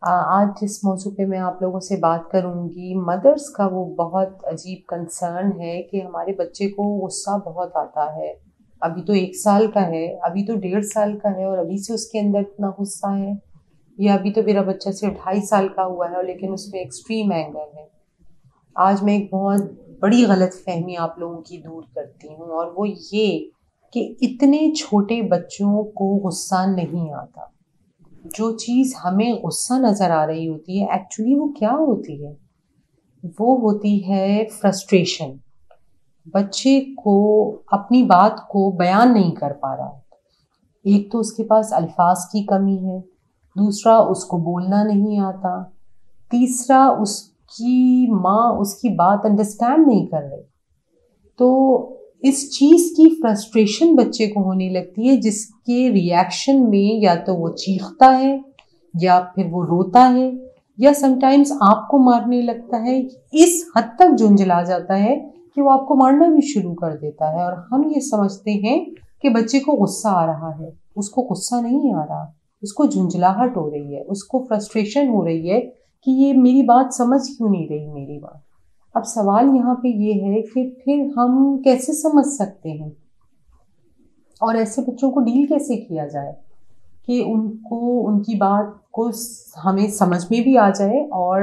आज जिस मौजू पे मैं आप लोगों से बात करूँगी, मदर्स का वो बहुत अजीब कंसर्न है कि हमारे बच्चे को गुस्सा बहुत आता है। अभी तो 1 साल का है, अभी तो 1.5 साल का है और अभी से उसके अंदर इतना गुस्सा है। या अभी तो मेरा बच्चा सिर्फ 2.5 साल का हुआ है लेकिन उसमें एक्सट्रीम एंगर है। आज मैं एक बहुत बड़ी गलतफहमी आप लोगों की दूर करती हूँ और वो ये कि इतने छोटे बच्चों को गुस्सा नहीं आता। जो चीज़ हमें गुस्सा नज़र आ रही होती है एक्चुअली वो क्या होती है? वो होती है फ्रस्ट्रेशन। बच्चे को अपनी बात को बयान नहीं कर पा रहा। एक तो उसके पास अल्फाज की कमी है, दूसरा उसको बोलना नहीं आता, तीसरा उसकी माँ उसकी बात अंडरस्टैंड नहीं कर रही। तो इस चीज़ की फ्रस्ट्रेशन बच्चे को होने लगती है जिसके रिएक्शन में या तो वो चीखता है या फिर वो रोता है या समटाइम्स आपको मारने लगता है। इस हद तक झुंझला जाता है कि वो आपको मारना भी शुरू कर देता है और हम ये समझते हैं कि बच्चे को गुस्सा आ रहा है। उसको गुस्सा नहीं आ रहा, उसको झुंझलाहट हो रही है, उसको फ्रस्ट्रेशन हो रही है कि ये मेरी बात समझ क्यों नहीं रही मेरी बात। अब सवाल यहाँ पे ये है कि फिर हम कैसे समझ सकते हैं और ऐसे बच्चों को डील कैसे किया जाए कि उनको उनकी बात को हमें समझ में भी आ जाए और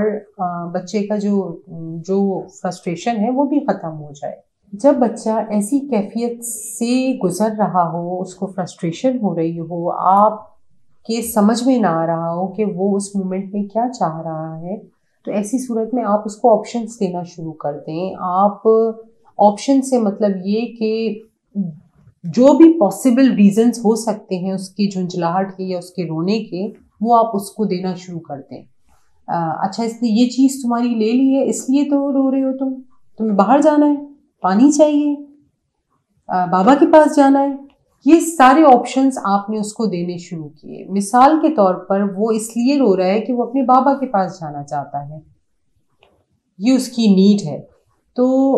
बच्चे का जो जो फ्रस्ट्रेशन है वो भी ख़त्म हो जाए। जब बच्चा ऐसी कैफियत से गुजर रहा हो, उसको फ्रस्ट्रेशन हो रही हो, आप के समझ में ना आ रहा हो कि वो उस मोमेंट में क्या चाह रहा है, तो ऐसी सूरत में आप उसको ऑप्शंस देना शुरू कर दें। आप ऑप्शन से मतलब ये कि जो भी पॉसिबल रीजंस हो सकते हैं उसकी झुंझलाहट के या उसके रोने के, वो आप उसको देना शुरू कर दें। अच्छा, इसने ये चीज़ तुम्हारी ले ली है इसलिए तो रो रहे हो, तुम्हें बाहर जाना है, पानी चाहिए, बाबा के पास जाना है। ये सारे ऑप्शंस आपने उसको देने शुरू किए। मिसाल के तौर पर वो इसलिए रो रहा है कि वो अपने बाबा के पास जाना चाहता है, ये उसकी नीड है। तो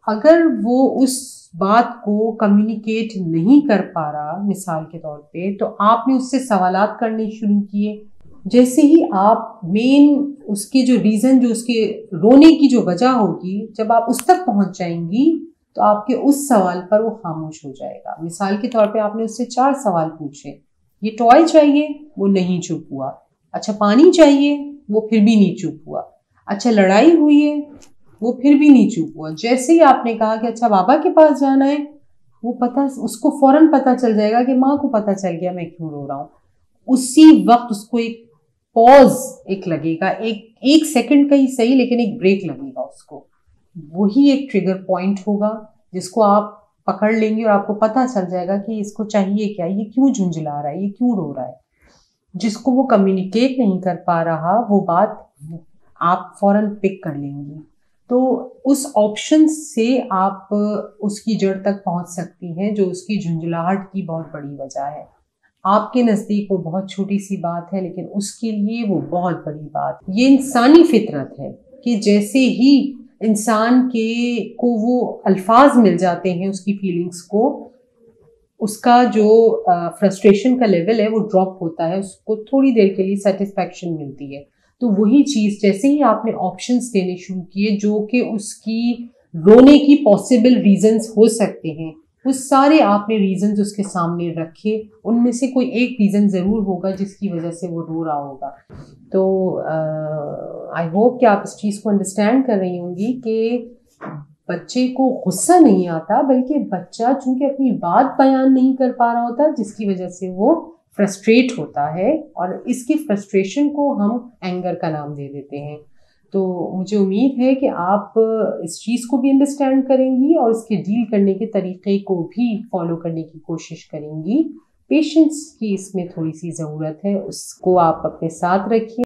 अगर वो उस बात को कम्युनिकेट नहीं कर पा रहा मिसाल के तौर पे, तो आपने उससे सवालात करने शुरू किए। जैसे ही आप मेन उसके जो रीज़न, जो उसके रोने की जो वजह होगी, जब आप उस तक पहुंच जाएंगी तो आपके उस सवाल पर वो खामोश हो जाएगा। मिसाल के तौर पे आपने उससे 4 सवाल पूछे। ये टॉय चाहिए, वो नहीं चुप हुआ। अच्छा, पानी चाहिए, वो फिर भी नहीं चुप हुआ। अच्छा, लड़ाई हुई है, वो फिर भी नहीं चुप हुआ। जैसे ही आपने कहा कि अच्छा बाबा के पास जाना है, उसको फौरन पता चल जाएगा कि माँ को पता चल गया मैं क्यों रो रहा हूँ। उसी वक्त उसको एक पॉज एक लगेगा, एक सेकंड का ही सही लेकिन एक ब्रेक लगेगा उसको। वही एक ट्रिगर पॉइंट होगा जिसको आप पकड़ लेंगे और आपको पता चल जाएगा कि इसको चाहिए क्या, ये क्यों झुंझला रहा है, ये क्यों रो रहा है। जिसको वो कम्युनिकेट नहीं कर पा रहा वो बात आप फौरन पिक कर लेंगी। तो उस ऑप्शन से आप उसकी जड़ तक पहुंच सकती हैं जो उसकी झुंझलाहट की बहुत बड़ी वजह है। आपके नज़दीक वो बहुत छोटी सी बात है लेकिन उसके लिए वो बहुत बड़ी बात। ये इंसानी फितरत है कि जैसे ही इंसान के को वो अल्फाज मिल जाते हैं उसकी फीलिंग्स को, उसका जो फ्रस्ट्रेशन का लेवल है वो ड्रॉप होता है, उसको थोड़ी देर के लिए सेटिस्फैक्शन मिलती है। तो वही चीज़ जैसे ही आपने ऑप्शंस देने शुरू किए जो कि उसकी रोने की पॉसिबल रीजंस हो सकते हैं, वो सारे आपने रीजंस उसके सामने रखे। उनमें से कोई एक रीज़न ज़रूर होगा जिसकी वजह से वो रो रहा होगा। तो आई होप कि आप इस चीज़ को अंडरस्टैंड कर रही होंगी कि बच्चे को गुस्सा नहीं आता, बल्कि बच्चा चूंकि अपनी बात बयान नहीं कर पा रहा होता जिसकी वजह से वो फ्रस्ट्रेट होता है और इसकी फ्रस्ट्रेशन को हम एंगर का नाम दे देते हैं। तो मुझे उम्मीद है कि आप इस चीज़ को भी अंडरस्टैंड करेंगी और इसके डील करने के तरीके को भी फॉलो करने की कोशिश करेंगी। पेशेंस की इसमें थोड़ी सी ज़रूरत है, उसको आप अपने साथ रखिए।